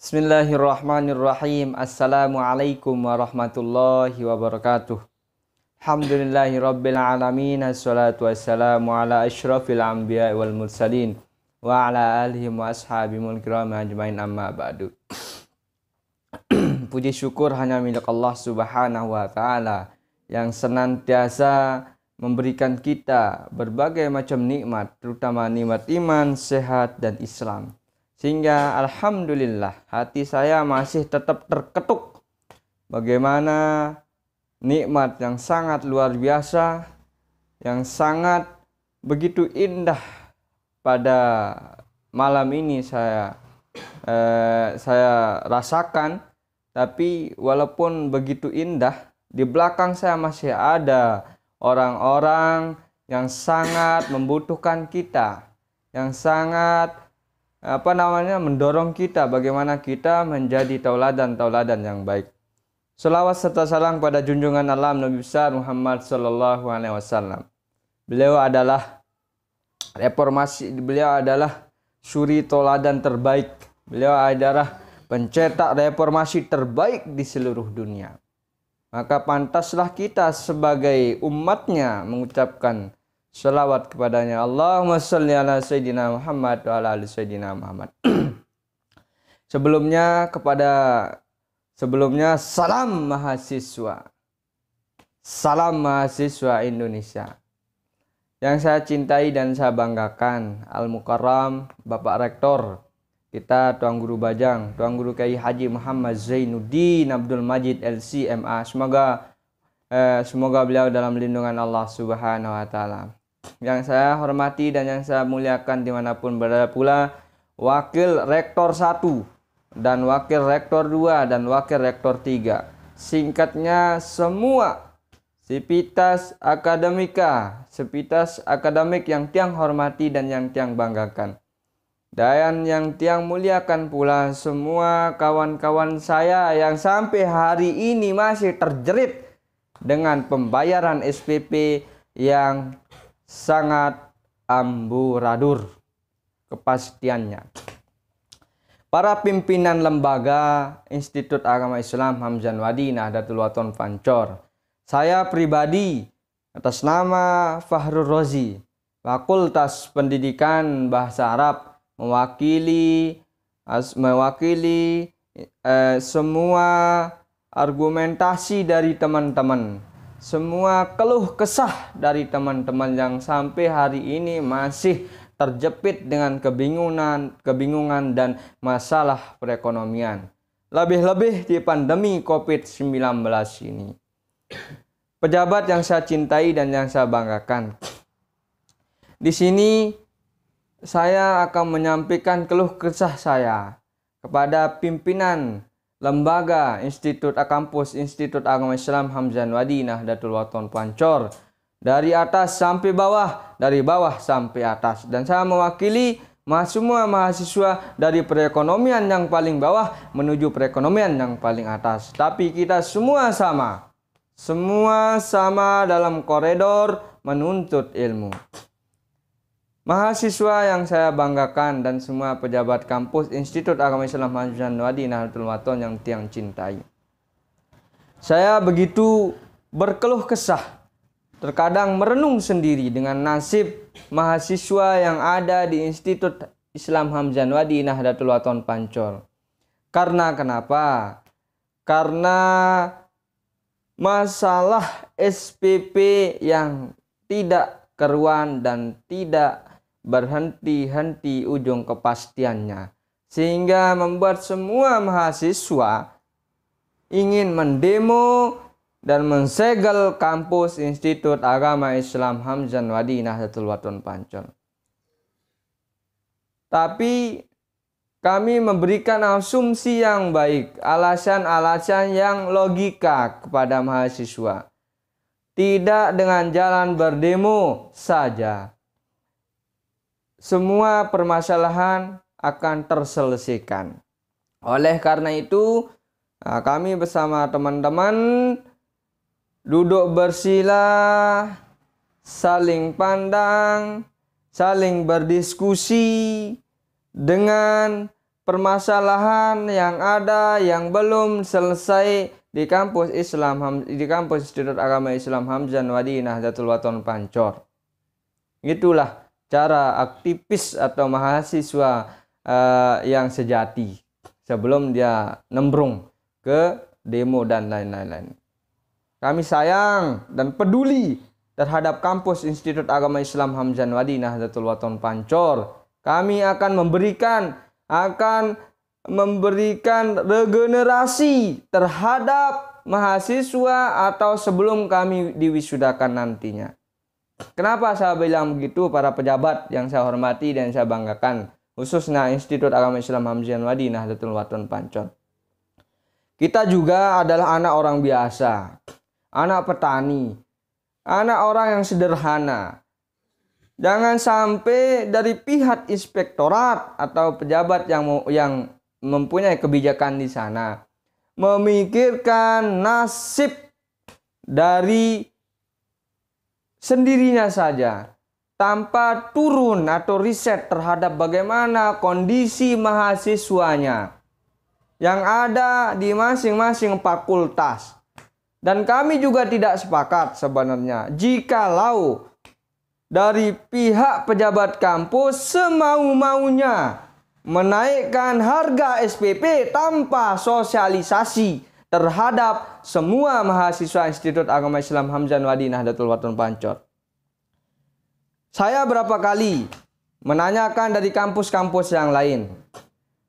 Bismillahirrahmanirrahim. Assalamualaikum warahmatullahi wabarakatuh. Alhamdulillahirabbil alamin. Assalatu wassalamu ala asyrafil anbiya wal mursalin wa ala alihi wa ashabihil kiram ajmain, amma ba'du. Puji syukur hanya milik Allah Subhanahu wa taala yang senantiasa memberikan kita berbagai macam nikmat, terutama nikmat iman, sehat dan Islam. Sehingga alhamdulillah hati saya masih tetap terketuk bagaimana nikmat yang sangat luar biasa, yang sangat begitu indah pada malam ini saya rasakan. Tapi walaupun begitu indah, di belakang saya masih ada orang-orang yang sangat membutuhkan kita, yang sangat mendorong kita bagaimana kita menjadi tauladan-tauladan yang baik. Selawat serta salam pada junjungan Allah Nabi besar Muhammad sallallahu alaihi wasallam. Beliau adalah reformasi, beliau adalah suri tauladan terbaik. Beliau adalah pencetak reformasi terbaik di seluruh dunia. Maka pantaslah kita sebagai umatnya mengucapkan selawat kepadanya. Allahumma sholli ala Sayyidina Muhammad wa ala ali Sayyidina Muhammad. Sebelumnya salam mahasiswa. Salam mahasiswa Indonesia. Yang saya cintai dan saya banggakan, Al-Mukarram Bapak Rektor kita, Tuan Guru Bajang, Tuan Guru Kiai Haji Muhammad Zainuddin Abdul Majid LC.MA. Semoga beliau dalam lindungan Allah Subhanahu wa taala. Yang saya hormati dan yang saya muliakan dimanapun berada pula Wakil Rektor 1 dan Wakil Rektor 2 dan Wakil Rektor 3. Singkatnya semua Sivitas Akademika, sivitas akademik yang tiang hormati dan yang tiang banggakan. Dan yang tiang muliakan pula semua kawan-kawan saya yang sampai hari ini masih terjerit dengan pembayaran SPP yang sangat amburadul kepastiannya. Para pimpinan lembaga Institut Agama Islam Hamzan Wadi Nahdlatul Wathon Pancor. Saya pribadi atas nama Fahrul Rozi, Fakultas Pendidikan Bahasa Arab, mewakili semua argumentasi dari teman-teman, semua keluh kesah dari teman-teman yang sampai hari ini masih terjepit dengan kebingungan dan masalah perekonomian. Lebih-lebih di pandemi COVID-19 ini. Pejabat yang saya cintai dan yang saya banggakan. Di sini saya akan menyampaikan keluh kesah saya kepada pimpinan lembaga kampus Institut Agama Islam Hamzan Wadi Nahdlatul Wathon Pancor, dari atas sampai bawah, dari bawah sampai atas. Dan saya mewakili semua mahasiswa dari perekonomian yang paling bawah menuju perekonomian yang paling atas. Tapi kita semua sama dalam koridor menuntut ilmu. Mahasiswa yang saya banggakan dan semua pejabat kampus Institut Agama Islam Hamzan Wadi Nahdlatul Wathon yang tiang cintai. Saya begitu berkeluh kesah, terkadang merenung sendiri dengan nasib mahasiswa yang ada di Institut Islam Hamzan Wadi Nahdlatul Wathon Pancor. Karena kenapa? Karena masalah SPP yang tidak keruan dan tidak berhenti-henti ujung kepastiannya, sehingga membuat semua mahasiswa ingin mendemo dan mensegel kampus Institut Agama Islam Hamzan Wadi Nahdlatul Wathon Pancor. Tapi kami memberikan asumsi yang baik, alasan-alasan yang logika kepada mahasiswa. Tidak dengan jalan berdemo saja semua permasalahan akan terselesaikan. Oleh karena itu, kami bersama teman-teman duduk bersila, saling pandang, saling berdiskusi dengan permasalahan yang ada yang belum selesai di kampus Institut Agama Islam Hamzah Wadi Nahdlatul Wathon Pancor. Itulah cara aktivis atau mahasiswa yang sejati sebelum dia nembrung ke demo dan lain-lain. Kami sayang dan peduli terhadap kampus Institut Agama Islam Hamzah Wadi Nahdlatul Wathon Pancor. Kami akan memberikan regenerasi terhadap mahasiswa atau sebelum kami diwisudakan nantinya. Kenapa saya bilang begitu, para pejabat yang saya hormati dan saya banggakan, khususnya Institut Agama Islam Hamzah Wadi Nahdlatul Wathon Pancor. Kita juga adalah anak orang biasa, anak petani, anak orang yang sederhana. Jangan sampai dari pihak inspektorat atau pejabat yang mempunyai kebijakan di sana memikirkan nasib dari sendirinya saja tanpa turun atau riset terhadap bagaimana kondisi mahasiswanya yang ada di masing-masing fakultas. Dan kami juga tidak sepakat sebenarnya jikalau dari pihak pejabat kampus semau-maunya menaikkan harga SPP tanpa sosialisasi terhadap semua mahasiswa Institut Agama Islam Hamzah Wadi Nahdlatul Wathon Pancor. Saya berapa kali menanyakan dari kampus-kampus yang lain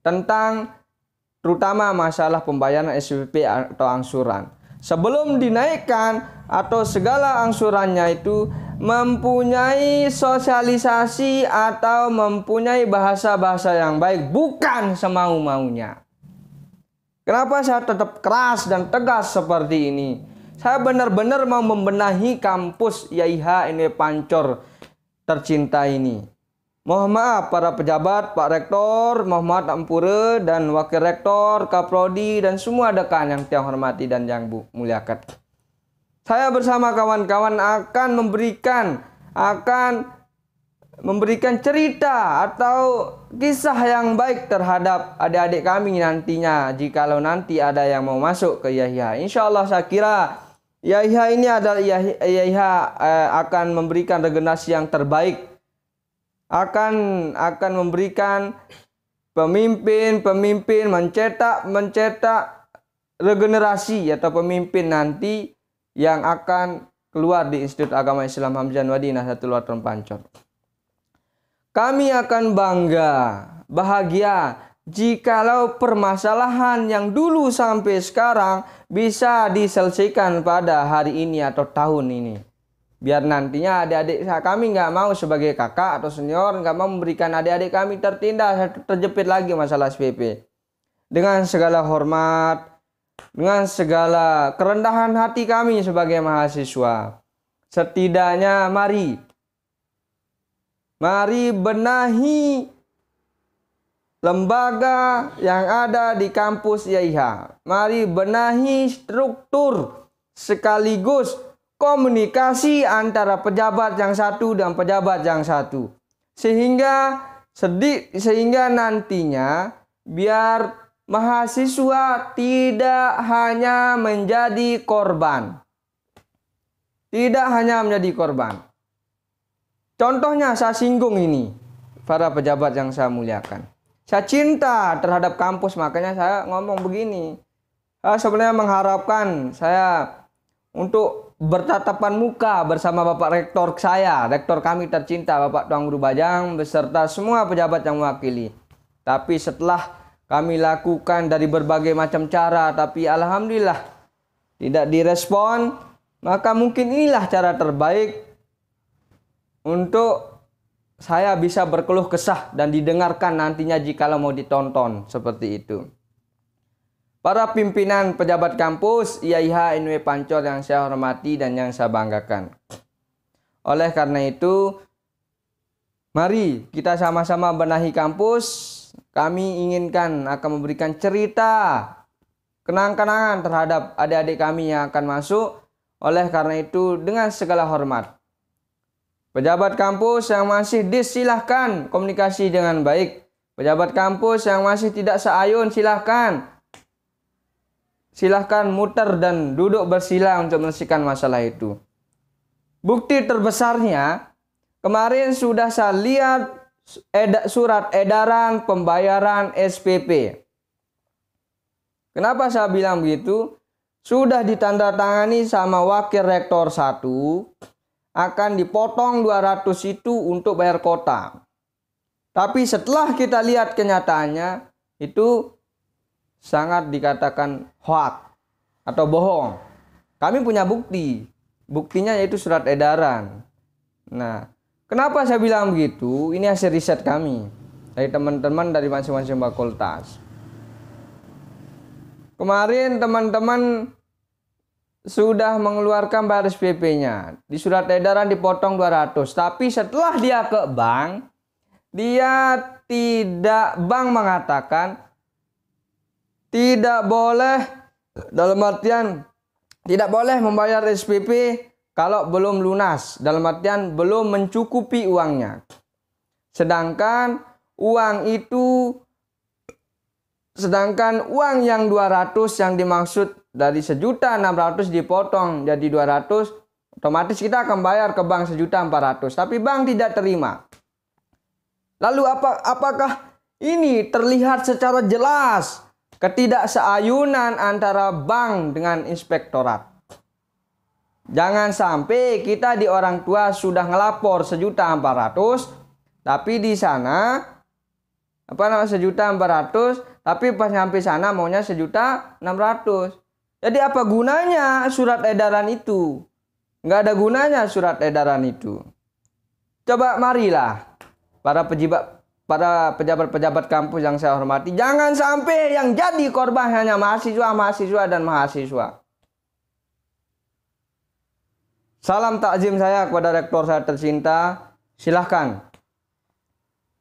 tentang terutama masalah pembayaran SPP atau angsuran. Sebelum dinaikkan atau segala angsurannya itu mempunyai sosialisasi atau mempunyai bahasa-bahasa yang baik, bukan semau-maunya. Kenapa saya tetap keras dan tegas seperti ini? Saya benar-benar mau membenahi kampus YIH ini Pancor tercinta ini. Mohon maaf para pejabat, Pak Rektor, Muhammad Ampure, dan Wakil Rektor, Kaprodi, dan semua dekan yang saya hormati dan yang muliakan. Saya bersama kawan-kawan akan memberikan cerita atau kisah yang baik terhadap adik-adik kami nantinya jikalau nanti ada yang mau masuk ke YIH. Insya Allah saya kira YIH ini adalah YIH akan memberikan regenerasi yang terbaik, akan memberikan pemimpin mencetak regenerasi atau pemimpin nanti yang akan keluar di Institut Agama Islam Hamzah Wadi Nahdlatul Wathon Pancor. Kami akan bangga, bahagia jikalau permasalahan yang dulu sampai sekarang bisa diselesaikan pada hari ini atau tahun ini. Biar nantinya adik-adik kami nggak mau sebagai kakak atau senior, nggak mau memberikan adik-adik kami tertindas, terjepit lagi masalah SPP. Dengan segala hormat, dengan segala kerendahan hati kami sebagai mahasiswa, setidaknya mari benahi lembaga yang ada di kampus YIH. Mari benahi struktur sekaligus komunikasi antara pejabat yang satu dan pejabat yang satu. Sehingga nantinya biar mahasiswa tidak hanya menjadi korban. Tidak hanya menjadi korban. Contohnya saya singgung ini, para pejabat yang saya muliakan. Saya cinta terhadap kampus, makanya saya ngomong begini. Saya sebenarnya mengharapkan saya untuk bertatapan muka bersama Bapak Rektor saya, Rektor kami tercinta, Bapak Tuang Guru Bajang, beserta semua pejabat yang mewakili. Tapi setelah kami lakukan dari berbagai macam cara, tapi alhamdulillah tidak direspon, maka mungkin inilah cara terbaik untuk saya bisa berkeluh kesah dan didengarkan nantinya jikalau mau ditonton seperti itu. Para pimpinan pejabat kampus YIH INW Pancor yang saya hormati dan yang saya banggakan. Oleh karena itu, mari kita sama-sama benahi kampus. Kami inginkan akan memberikan cerita kenang-kenangan terhadap adik-adik kami yang akan masuk. Oleh karena itu, dengan segala hormat, pejabat kampus yang masih disilahkan komunikasi dengan baik. Pejabat kampus yang masih tidak seayun, silahkan muter dan duduk bersila untuk menyelesaikan masalah itu. Bukti terbesarnya, kemarin sudah saya lihat surat edaran pembayaran SPP. Kenapa saya bilang begitu? Sudah ditandatangani sama Wakil Rektor 1, akan dipotong 200 itu untuk bayar kota. Tapi setelah kita lihat kenyataannya, itu sangat dikatakan hoax atau bohong. Kami punya bukti. Buktinya yaitu surat edaran. Nah, kenapa saya bilang begitu? Ini hasil riset kami dari teman-teman dari masing-masing fakultas. Kemarin teman-teman sudah mengeluarkan bayar SPP-nya. Di surat edaran dipotong 200. Tapi setelah dia ke bank, bank mengatakan tidak boleh, dalam artian tidak boleh membayar SPP kalau belum lunas, dalam artian belum mencukupi uangnya. Sedangkan uang yang 200 yang dimaksud dari 1.600.000 dipotong jadi 200, otomatis kita akan bayar ke bank 1.400.000. Tapi bank tidak terima. Lalu apakah ini terlihat secara jelas ketidakseayunan antara bank dengan inspektorat? Jangan sampai kita di orang tua sudah ngelapor 1.400.000, tapi di sana 1.400.000, tapi pas nyampe sana maunya 1.600.000. Jadi apa gunanya surat edaran itu? Nggak ada gunanya surat edaran itu. Coba marilah para pejabat-pejabat kampus yang saya hormati, jangan sampai yang jadi korban hanya mahasiswa dan mahasiswa. Salam takzim saya kepada rektor saya tercinta. Silahkan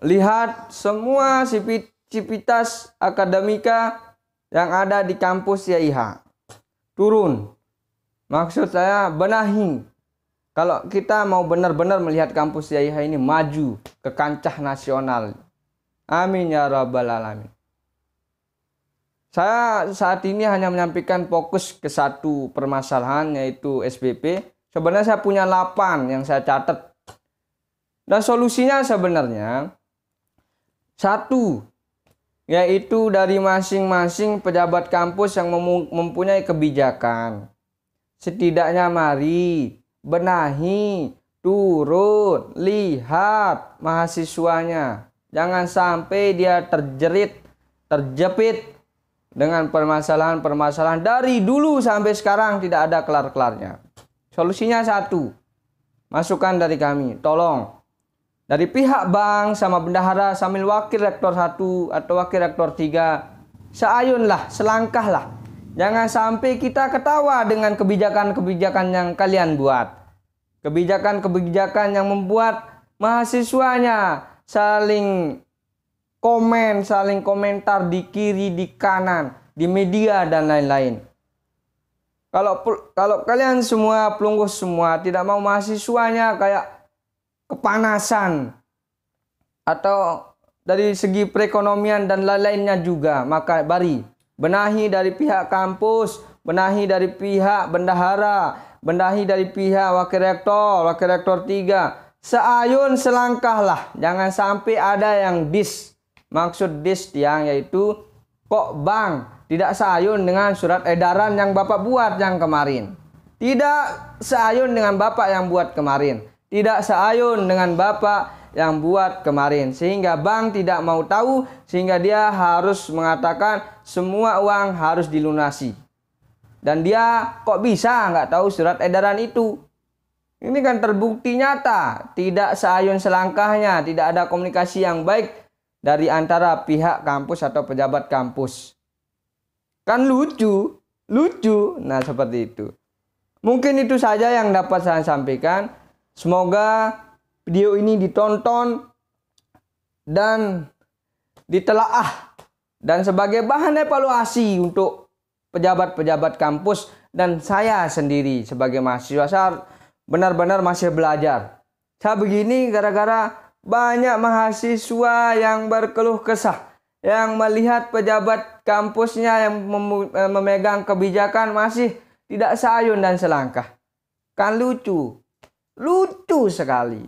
lihat semua sivitas akademika yang ada di kampus YIH. Turun. Maksud saya benahi. Kalau kita mau benar-benar melihat kampus YIH ini maju ke kancah nasional. Amin ya rabbal alamin. Saya saat ini hanya menyampaikan fokus ke satu permasalahan, yaitu SPP. Sebenarnya saya punya 8 yang saya catat. Dan solusinya sebenarnya satu, yaitu dari masing-masing pejabat kampus yang mempunyai kebijakan. Setidaknya mari benahi, turun, lihat mahasiswanya. Jangan sampai dia terjepit dengan permasalahan-permasalahan dari dulu sampai sekarang tidak ada kelar-kelarnya. Solusinya satu, masukan dari kami, tolong dari pihak bank sama bendahara sambil wakil rektor 1 atau wakil rektor 3, seayunlah, selangkahlah. Jangan sampai kita ketawa dengan kebijakan-kebijakan yang kalian buat. Kebijakan-kebijakan yang membuat mahasiswanya saling komen, saling komentar di kiri, di kanan, di media dan lain-lain. Kalau kalian semua, pelunggus semua, tidak mau mahasiswanya kayak kepanasan atau dari segi perekonomian dan lain-lainnya juga, maka mari benahi dari pihak kampus, benahi dari pihak bendahara, benahi dari pihak wakil rektor 3. Seayun selangkahlah, jangan sampai ada yang maksud yang yaitu kok bank tidak seayun dengan surat edaran yang Bapak buat yang kemarin. Tidak seayun dengan Bapak yang buat kemarin. Tidak seayun dengan Bapak yang buat kemarin. Sehingga bank tidak mau tahu, sehingga dia harus mengatakan semua uang harus dilunasi. Dan dia kok bisa nggak tahu surat edaran itu? Ini kan terbukti nyata. Tidak seayun selangkahnya, tidak ada komunikasi yang baik dari antara pihak kampus atau pejabat kampus. Kan lucu. Nah, seperti itu. Mungkin itu saja yang dapat saya sampaikan. Semoga video ini ditonton dan ditelaah dan sebagai bahan evaluasi untuk pejabat-pejabat kampus dan saya sendiri sebagai mahasiswa. Saya benar-benar masih belajar. Saya begini gara-gara banyak mahasiswa yang berkeluh kesah, yang melihat pejabat kampusnya yang memegang kebijakan masih tidak sayun dan selangkah. Kan lucu, lucu sekali.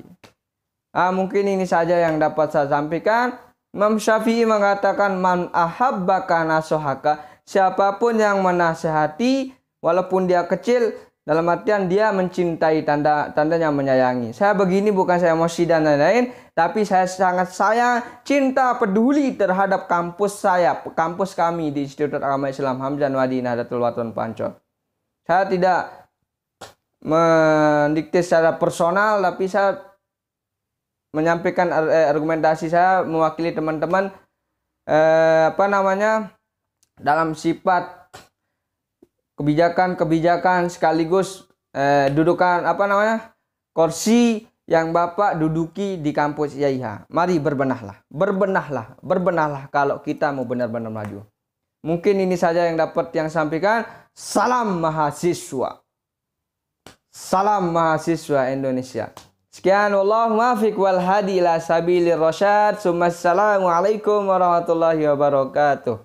Mungkin ini saja yang dapat saya sampaikan. Imam Syafi'i mengatakan, man ahabbaka nasohaka, siapapun yang menasehati, walaupun dia kecil, dalam artian dia mencintai, tandanya menyayangi. Saya begini bukan saya emosi dan lain-lain, tapi saya sangat sayang, cinta, peduli terhadap kampus saya, kampus kami di Institut Agama Islam Hamzah Madinah Nahdlatul Wathon Pancor. Saya tidak mendikte secara personal, tapi saya menyampaikan argumentasi saya mewakili teman-teman dalam sifat kebijakan sekaligus dudukan kursi yang Bapak duduki di kampus IAIH. Mari berbenahlah kalau kita mau benar-benar maju. Mungkin ini saja yang dapat yang sampaikan. Salam mahasiswa. Salam mahasiswa Indonesia. Sekian, wallahu muwaffiq wal hadi ila sabilir rasyad. Assalamualaikum warahmatullahi wabarakatuh.